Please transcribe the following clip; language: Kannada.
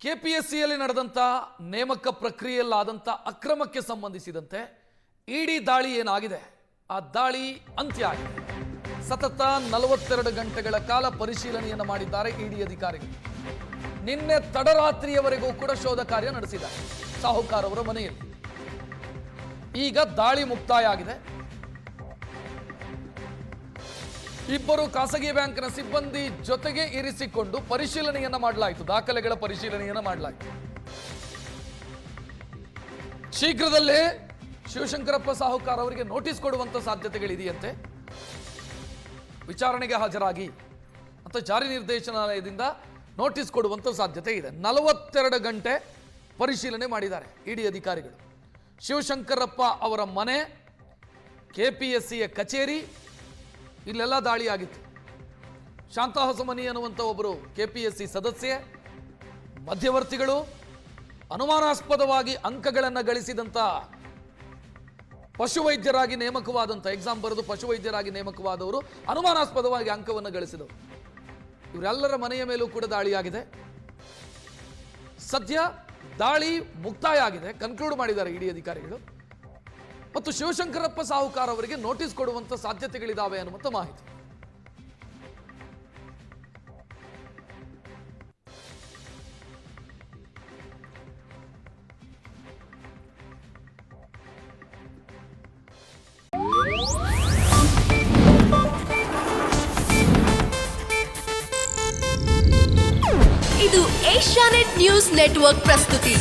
ಕೆಪಿಎಸ್ಸಿಯಲ್ಲಿ ನಡೆದಂತ ನೇಮಕ ಪ್ರಕ್ರಿಯೆಯಲ್ಲಾದಂತ ಅಕ್ರಮಕ್ಕೆ ಸಂಬಂಧಿಸಿದಂತೆ ಇಡಿ ದಾಳಿ ಏನಾಗಿದೆ ಆ ದಾಳಿ ಅಂತ್ಯ ಆಗಿದೆ. ಸತತ 42 ಗಂಟೆಗಳ ಕಾಲ ಪರಿಶೀಲನೆಯನ್ನು ಮಾಡಿದ್ದಾರೆ ಇಡಿ ಅಧಿಕಾರಿಗಳು. ನಿನ್ನೆ ತಡರಾತ್ರಿಯವರೆಗೂ ಕೂಡ ಶೋಧ ಕಾರ್ಯ ನಡೆಸಿದ್ದಾರೆ ಸಾಹುಕಾರ್ ಅವರ ಮನೆಯಲ್ಲಿ. ಈಗ ದಾಳಿ ಮುಕ್ತಾಯ ಆಗಿದೆ. ಇಬ್ಬರು ಖಾಸಗಿ ಬ್ಯಾಂಕ್ನ ಸಿಬ್ಬಂದಿ ಜೊತೆಗೆ ಇರಿಸಿಕೊಂಡು ಪರಿಶೀಲನೆಯನ್ನ ಮಾಡಲಾಯಿತು, ದಾಖಲೆಗಳ ಪರಿಶೀಲನೆಯನ್ನ ಮಾಡಲಾಯಿತು. ಶೀಘ್ರದಲ್ಲೇ ಶಿವಶಂಕರಪ್ಪ ಸಾಹುಕಾರ್ ಅವರಿಗೆ ನೋಟಿಸ್ ಕೊಡುವಂತ ಸಾಧ್ಯತೆಗಳಿದೆಯಂತೆ. ವಿಚಾರಣೆಗೆ ಹಾಜರಾಗಿ ಅಂತ ಜಾರಿ ನಿರ್ದೇಶನಾಲಯದಿಂದ ನೋಟಿಸ್ ಕೊಡುವಂತ ಸಾಧ್ಯತೆ ಇದೆ. 42 ಗಂಟೆ ಪರಿಶೀಲನೆ ಮಾಡಿದ್ದಾರೆ ಇಡಿ ಅಧಿಕಾರಿಗಳು. ಶಿವಶಂಕರಪ್ಪ ಅವರ ಮನೆ, ಕೆಪಿಎಸ್ಸಿಯ ಕಚೇರಿ, ಇಲ್ಲೆಲ್ಲ ದಾಳಿಯಾಗಿತ್ತು. ಶಾಂತಾ ಹೊಸಮನಿ ಅನ್ನುವಂಥ ಒಬ್ಬರು ಕೆಪಿಎಸ್ಸಿ ಸದಸ್ಯೆ, ಮಧ್ಯವರ್ತಿಗಳು, ಅನುಮಾನಾಸ್ಪದವಾಗಿ ಅಂಕಗಳನ್ನು ಗಳಿಸಿದಂಥ ಪಶುವೈದ್ಯರಾಗಿ ನೇಮಕವಾದಂಥ, ಎಕ್ಸಾಮ್ ಬರೆದು ಪಶುವೈದ್ಯರಾಗಿ ನೇಮಕವಾದವರು ಅನುಮಾನಾಸ್ಪದವಾಗಿ ಅಂಕವನ್ನು ಗಳಿಸಿದವರು, ಇವರೆಲ್ಲರ ಮನೆಯ ಮೇಲೂ ಕೂಡ ದಾಳಿಯಾಗಿದೆ. ಸದ್ಯ ದಾಳಿ ಮುಕ್ತಾಯ ಆಗಿದೆ, ಕನ್ಕ್ಲೂಡ್ ಮಾಡಿದ್ದಾರೆ ಇಡಿ ಅಧಿಕಾರಿಗಳು. ಮತ್ತು ಶಿವಶಂಕರಪ್ಪ ಸಾಹುಕಾರ್ ಅವರಿಗೆ ನೋಟಿಸ್ ಕೊಡುವಂತ ಸಾಧ್ಯತೆಗಳಿದಾವೆ ಅನ್ನುವಂಥ ಮಾಹಿತಿ. ಇದು ಏಷ್ಯಾನೆಟ್ ನ್ಯೂಸ್ ನೆಟ್ವರ್ಕ್ ಪ್ರಸ್ತುತಿ.